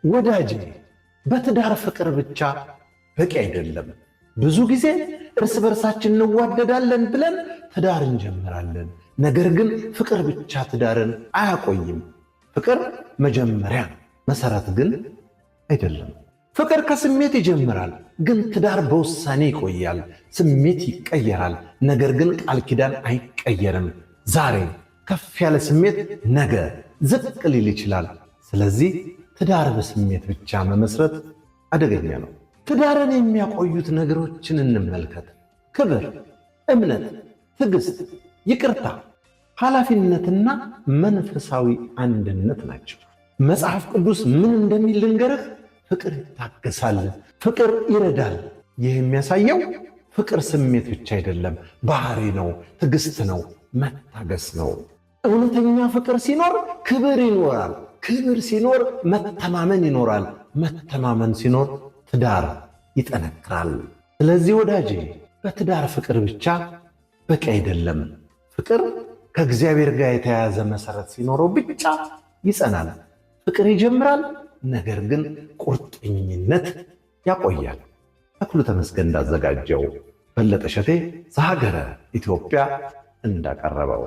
ወዳጄ በትዳር ፍቅር ብቻ በቂ አይደለም። ብዙ ጊዜ እርስ በርሳችን እንዋደዳለን ብለን ትዳር እንጀምራለን። ነገር ግን ፍቅር ብቻ ትዳርን አያቆይም። ፍቅር መጀመሪያ መሰረት ግን አይደለም። ፍቅር ከስሜት ይጀምራል፣ ግን ትዳር በውሳኔ ይቆያል። ስሜት ይቀየራል፣ ነገር ግን ቃል ኪዳን አይቀየርም። ዛሬ ከፍ ያለ ስሜት ነገ ዝቅ ሊል ይችላል። ስለዚህ ትዳር በስሜት ብቻ መመስረት አደገኛ ነው። ትዳርን የሚያቆዩት ነገሮችን እንመልከት። ክብር፣ እምነት፣ ትዕግስት፣ ይቅርታ፣ ኃላፊነትና መንፈሳዊ አንድነት ናቸው። መጽሐፍ ቅዱስ ምን እንደሚል ልንገርህ። ፍቅር ይታገሳል፣ ፍቅር ይረዳል። ይህ የሚያሳየው ፍቅር ስሜት ብቻ አይደለም፣ ባህሪ ነው፣ ትዕግስት ነው፣ መታገስ ነው። እውነተኛ ፍቅር ሲኖር ክብር ይኖራል። ክብር ሲኖር መተማመን ይኖራል። መተማመን ሲኖር ትዳር ይጠነክራል። ስለዚህ ወዳጄ በትዳር ፍቅር ብቻ በቂ አይደለም። ፍቅር ከእግዚአብሔር ጋር የተያያዘ መሰረት ሲኖረው ብቻ ይጸናል። ፍቅር ይጀምራል፣ ነገር ግን ቁርጠኝነት ያቆያል። ተክሉ ተመስገን እንዳዘጋጀው፣ በለጠ ሸቴ ዘሀገረ ኢትዮጵያ እንዳቀረበው